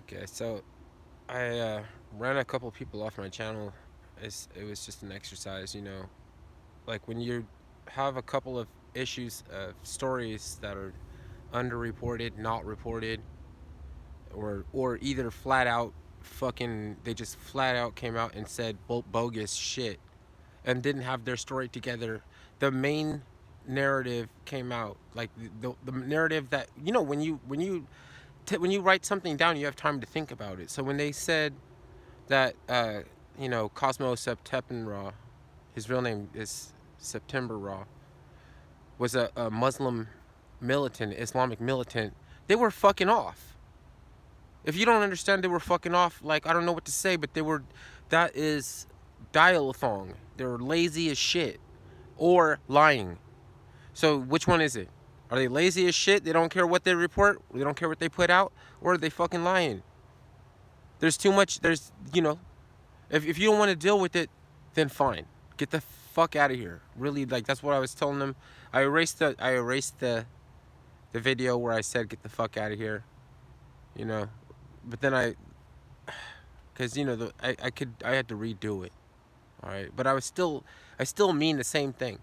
Okay, so I ran a couple people off my channel. It was just an exercise, like when you have a couple of issues, stories that are underreported, not reported, or either flat out fucking they just flat out came out and said bogus shit and didn't have their story together. The main narrative came out, like the narrative that when you write something down, you have time to think about it. So when they said that Cosmo September, his real name is September Raw, was a Muslim militant, Islamic militant, they were fucking off. If you don't understand, they were fucking off. Like, I don't know what to say, but they were. That is dial-a-thong. They're lazy as shit or lying. So which one is it? Are they lazy as shit? They don't care what they report. They don't care what they put out, or are they fucking lying? There's too much. If you don't want to deal with it, then fine. Get the fuck out of here. Really, like that's what I was telling them. I erased the video where I said get the fuck out of here. You know, but then because I had to redo it. All right, but I still mean the same thing.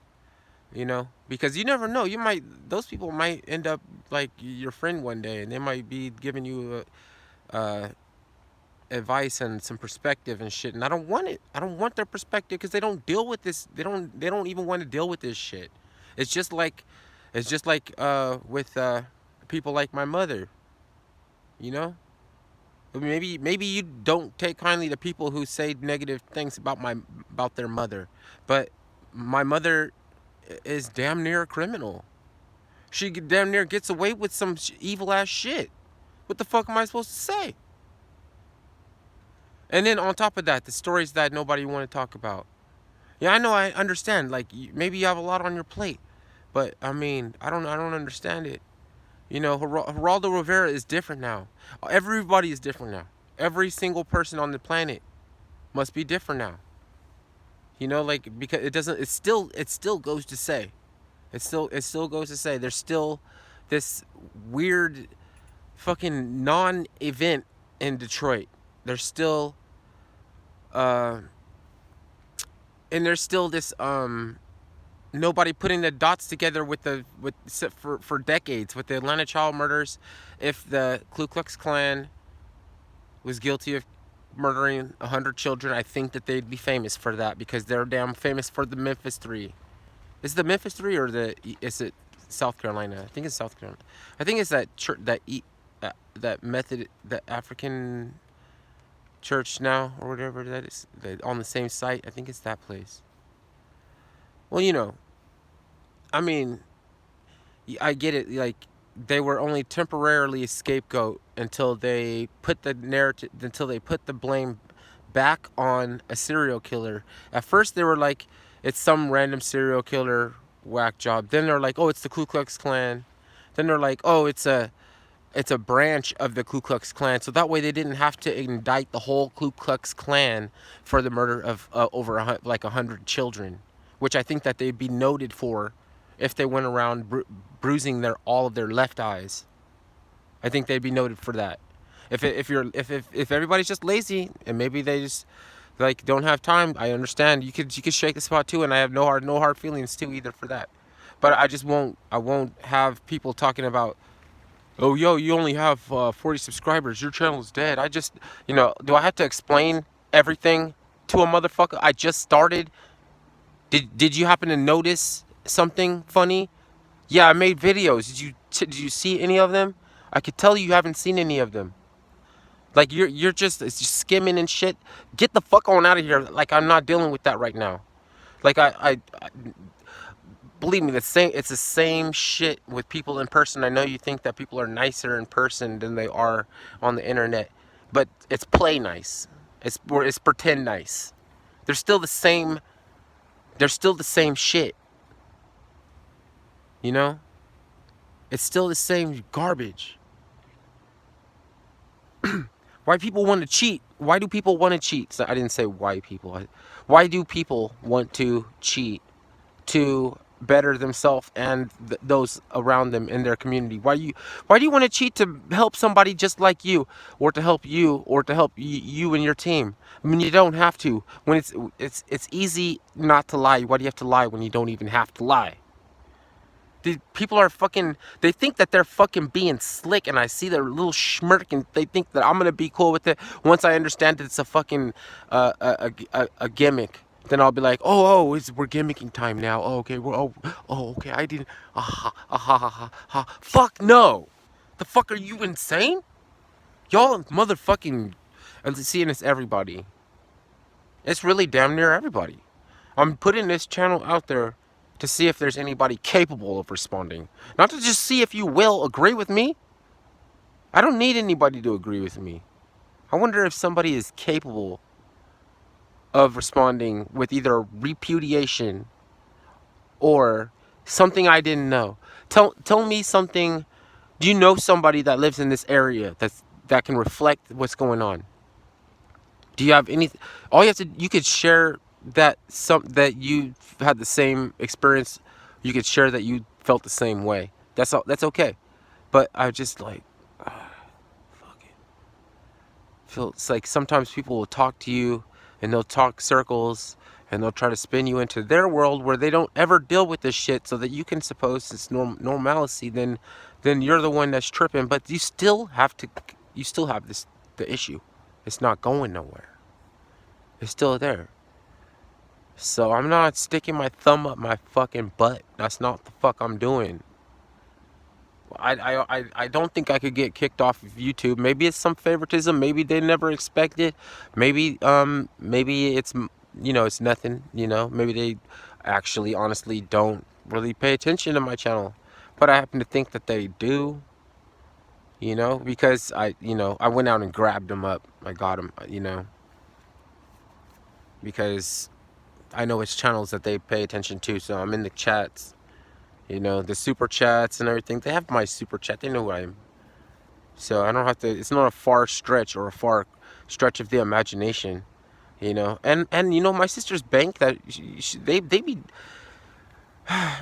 Because you never know. Those people might end up like your friend one day, and they might be giving you advice and some perspective and shit, and I don't want it. I don't want their perspective because they don't deal with this. They don't even want to deal with this shit. It's just like with people like my mother. You know, maybe you don't take kindly to people who say negative things about their mother, but my mother is damn near a criminal. She damn near gets away with some evil ass shit. What the fuck am I supposed to say? And then on top of that, the stories that nobody want to talk about. Yeah, I know, I understand. Like maybe you have a lot on your plate, but I mean, I don't understand it. Geraldo Rivera is different now. Everybody is different now. Every single person on the planet must be different now. Like because it doesn't. It still goes to say. It still goes to say there's still this weird fucking non-event in Detroit. There's still uh and there's still this nobody putting the dots together for decades with the Atlanta child murders. If the Ku Klux Klan was guilty of murdering 100 children, I think that they'd be famous for that because they're damn famous for the Memphis Three. Is it the Memphis Three or is it South Carolina? I think it's South Carolina. I think it's that church that method that African church now or whatever that is on the same site. I think it's that place. Well, I mean, I get it. Like they were only temporarily a scapegoat until they put the blame back on a serial killer. At first, they were like, it's some random serial killer whack job. Then they're like, oh, it's the Ku Klux Klan. Then they're like, oh, it's a branch of the Ku Klux Klan. So that way they didn't have to indict the whole Ku Klux Klan for the murder of over 100 children, which I think that they'd be noted for if they went around bruising all of their left eyes. I think they'd be noted for that. If everybody's just lazy and maybe they just like don't have time, I understand. You could shake the spot too, and I have no hard feelings too either for that. But I won't have people talking about, oh, yo, you only have 40 subscribers. Your channel is dead. Do I have to explain everything to a motherfucker? I just started. Did you happen to notice something funny? Yeah, I made videos. Did you see any of them? I could tell you haven't seen any of them. Like you're just it's just skimming and shit. Get the fuck on out of here. Like I'm not dealing with that right now. Like I believe me, it's the same shit with people in person. I know you think that people are nicer in person than they are on the internet, but it's play nice. It's pretend nice. They're still the same. They're still the same shit. You know, it's still the same garbage. Why people want to cheat? Why do people want to cheat? So I didn't say why people. Why do people want to cheat to better themselves and those around them in their community. Why do you want to cheat to help somebody just like you, or to help you, or to help you and your team? I mean, you don't have to. When it's easy not to lie. Why do you have to lie when you don't even have to lie? The people are fucking, they think that they're fucking being slick, and I see their little smirk, and they think that I'm gonna be cool with it once I understand that it's a fucking a gimmick. Then I'll be like, we're gimmicking time now. Oh, okay, okay, I didn't, fuck no. The fuck, are you insane? Y'all motherfucking, and seeing this everybody. It's really damn near everybody. I'm putting this channel out there to see if there's anybody capable of responding. Not to just see if you will agree with me. I don't need anybody to agree with me. I wonder if somebody is capable of responding with either repudiation or something I didn't know. Tell me something. Do you know somebody that lives in this area that can reflect what's going on? Do you have any? All you have to, you could share that you had the same experience. You could share that you felt the same way. That's all. That's okay. But I just like, fuck it. Feel it's like sometimes people will talk to you and they'll talk circles and they'll try to spin you into their world where they don't ever deal with this shit, so that you can suppose it's normalcy. Then you're the one that's tripping. But you still have to. You still have the issue. It's not going nowhere. It's still there. So I'm not sticking my thumb up my fucking butt. That's not what the fuck I'm doing. I don't think I could get kicked off of YouTube. Maybe it's some favoritism. Maybe they never expected. Maybe it's, it's nothing. Maybe they actually honestly don't really pay attention to my channel. But I happen to think that they do. Because I went out and grabbed them up. I got them. Because I know it's channels that they pay attention to, so I'm in the chats, the super chats and everything. They have my super chat. They know who I am. So I don't have to, it's not a far stretch or a far stretch of the imagination, And my sister's bank, that they be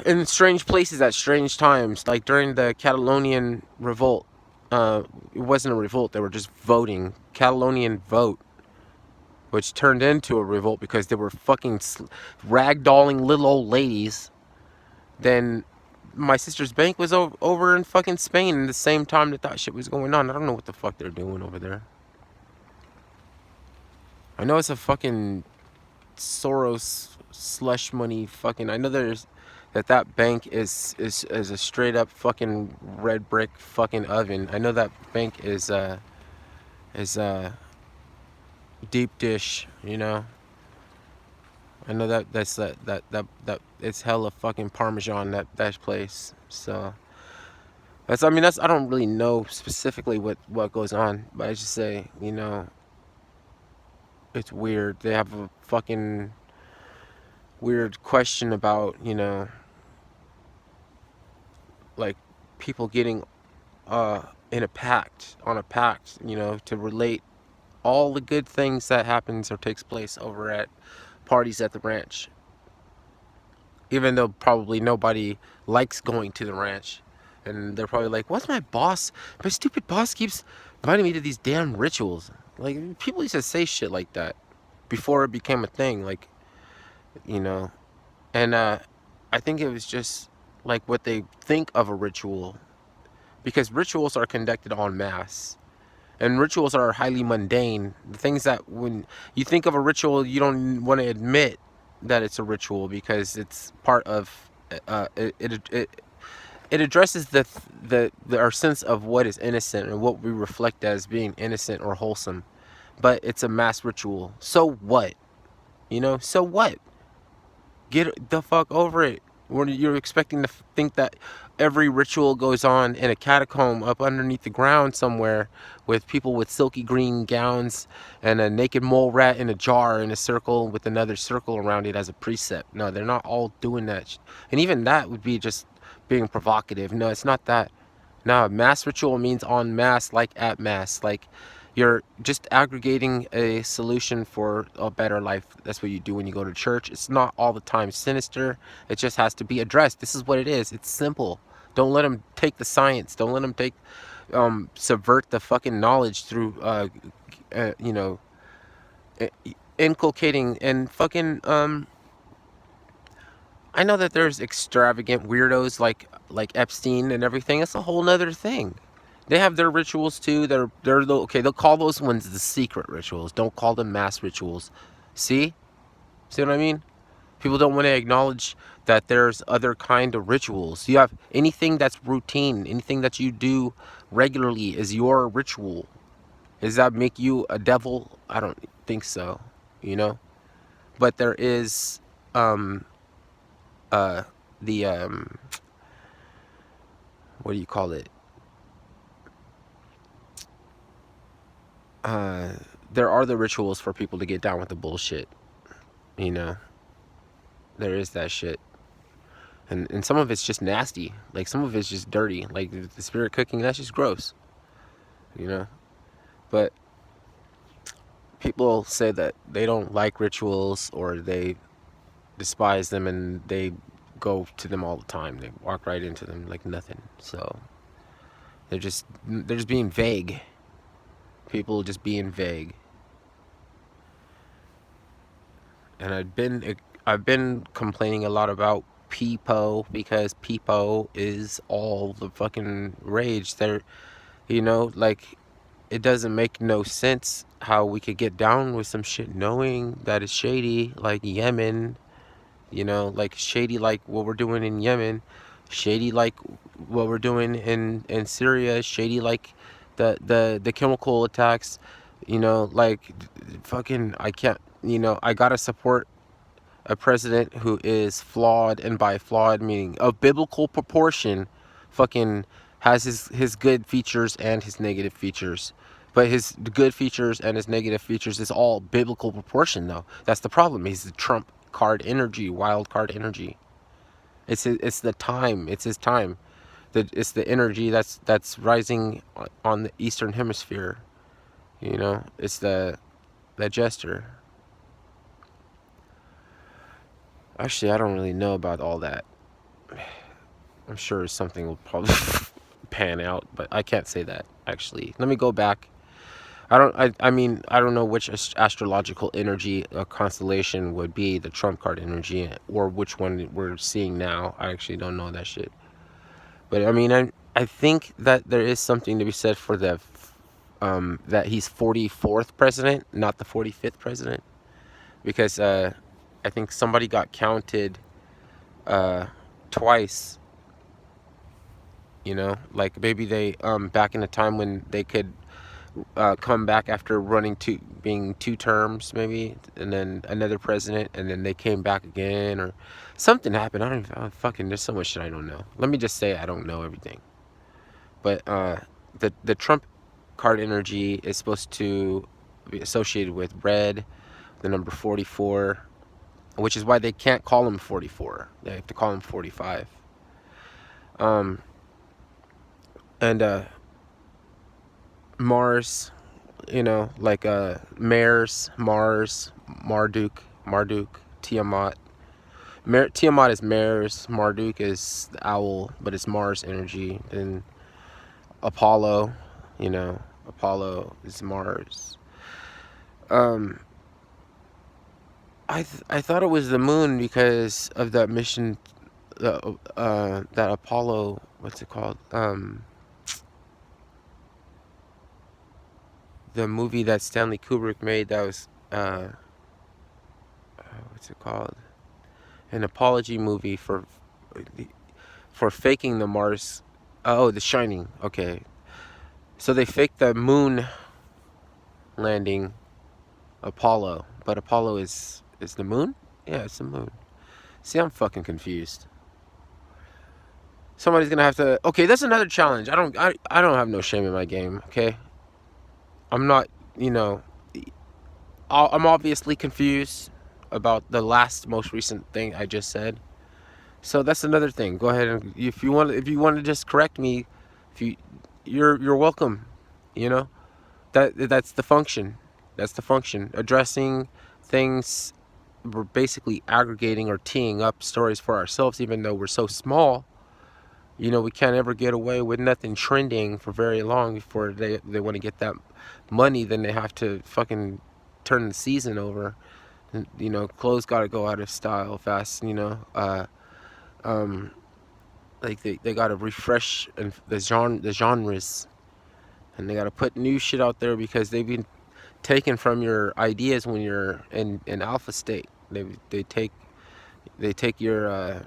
in strange places at strange times, like during the Catalonian revolt. It wasn't a revolt, they were just voting. Catalonian vote, which turned into a revolt because they were fucking ragdolling little old ladies. Then my sister's bank was over in fucking Spain at the same time that shit was going on. I don't know what the fuck they're doing over there. I know it's a fucking Soros slush money fucking. I know there's that bank is a straight up fucking red brick fucking oven. I know that bank is deep dish, I know that's that it's hella fucking Parmesan, that place. So that's, I don't really know specifically what goes on, but I just say, it's weird. They have a fucking weird question about, like people getting in a pact, to relate all the good things that happens or takes place over at parties at the ranch. Even though probably nobody likes going to the ranch. And they're probably like, what's my stupid boss keeps inviting me to these damn rituals. Like, people used to say shit like that before it became a thing. Like, And I think it was just like what they think of a ritual. Because rituals are conducted en masse. And rituals are highly mundane. The things that when you think of a ritual, you don't want to admit that it's a ritual because it's part of it addresses our sense of what is innocent and what we reflect as being innocent or wholesome. But it's a mass ritual. So what? So what? Get the fuck over it. When you're expecting to think that every ritual goes on in a catacomb up underneath the ground somewhere with people with silky green gowns and a naked mole rat in a jar in a circle with another circle around it as a precept. No, they're not all doing that. And even that would be just being provocative. No, it's not that. No, mass ritual means en masse, like at mass. Like You're just aggregating a solution for a better life. That's what you do when you go to church. It's not all the time sinister. It just has to be addressed. This is what it is. It's simple. Don't let them take the science. Don't let them take subvert the fucking knowledge through you know, inculcating and fucking I know that there's extravagant weirdos like Epstein and everything. It's a whole nother thing. They have their rituals too. Okay. They'll call those ones the secret rituals. Don't call them mass rituals. See, see what I mean? People don't want to acknowledge that there's other kind of rituals. You have anything that's routine, anything that you do regularly is your ritual. Does that make you a devil? I don't think so. You know, but there is um the what do you call it? Uh, there are the rituals for people to get down with the bullshit. You know, there is that shit, and some of it's just nasty. Like some of it's just dirty. Like the spirit cooking, that's just gross. You know, but people say that they don't like rituals or they despise them and they go to them all the time. They walk right into them like nothing. So they're just being vague. People just being vague. And I've been complaining a lot about Peepo because Peepo is all the fucking rage. There, like it doesn't make no sense how we could get down with some shit knowing that it's shady, like Yemen. Like shady, like what we're doing in Yemen, shady, like what we're doing in Syria, shady, like the chemical attacks. Like fucking, I can't. I gotta support a president who is flawed, and by flawed meaning of biblical proportion, fucking has his good features and his negative features. But his good features and his negative features is all biblical proportion, though. That's the problem. He's the Trump card energy, wild card energy. It's the time. It's his time. It's the energy that's rising on the Eastern Hemisphere. It's the jester. Actually, I don't really know about all that. I'm sure something will probably pan out, but I can't say that actually. Let me go back. I mean, I don't know which astrological energy a constellation would be, the Trump card energy, or which one we're seeing now. I actually don't know that shit. But I mean, I think that there is something to be said for that he's 44th president, not the 45th president, because I think somebody got counted twice. Like maybe they back in a time when they could come back after being two terms maybe, and then another president, and then they came back again, or something happened. I don't even, fucking, there's so much shit I don't know. Let me just say I don't know everything. But the Trump card energy is supposed to be associated with red, the number 44, which is why they can't call him 44. They have to call him 45. And Mars, like Mars, Marduk, Tiamat. Tiamat is Mares, Marduk is the owl, but it's Mars energy. Then Apollo, Apollo is Mars. I thought it was the moon because of that mission, that Apollo, what's it called? The movie that Stanley Kubrick made, that was what's it called? An apology movie for faking the Mars. Oh, The Shining. Okay, so they faked the moon landing, Apollo, but Apollo is the moon. Yeah, it's the moon. See, I'm fucking confused. Somebody's gonna have to. Okay, that's another challenge. I don't have no shame in my game. Okay, I'm not. I'm obviously confused about the most recent thing I just said. So that's another thing. Go ahead, and if you want to just correct me, if you're welcome, you know. that's the function. That's the function. Addressing things, we're basically aggregating or teeing up stories for ourselves, even though we're so small. You know, we can't ever get away with nothing trending for very long before they want to get that money. Then they have to fucking turn the season over. You know, clothes got to go out of style fast. You know, like they got to refresh and the genres, and they got to put new shit out there because they've been taken from your ideas when you're in alpha state. They take your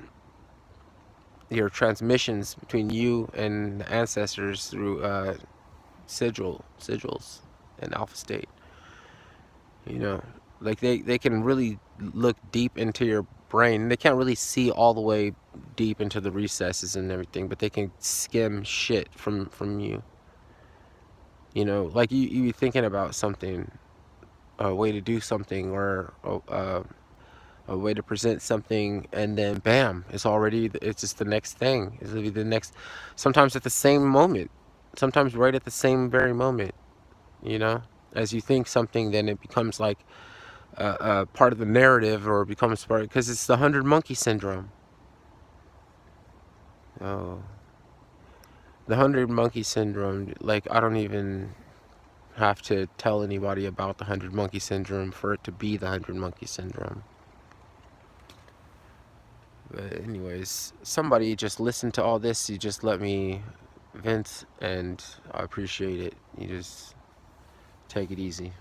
transmissions between you and the ancestors through sigils in alpha state. You know, like they can really look deep into your brain. They can't really see all the way deep into the recesses and everything, but they can skim shit from you. You know, like you thinking about something, a way to do something, or a way to present something, and then bam, it's just the next thing. It's literally the next, sometimes at the same moment, sometimes right at the same very moment. You know, as you think something, then it becomes like a part of the narrative, or becomes part, because it's the 100 monkey syndrome. Oh, the 100 monkey syndrome. Like, I don't even have to tell anybody about the 100 monkey syndrome for it to be the 100 monkey syndrome. But anyways, somebody just listen to all this. You just let me vent, and I appreciate it. You just take it easy.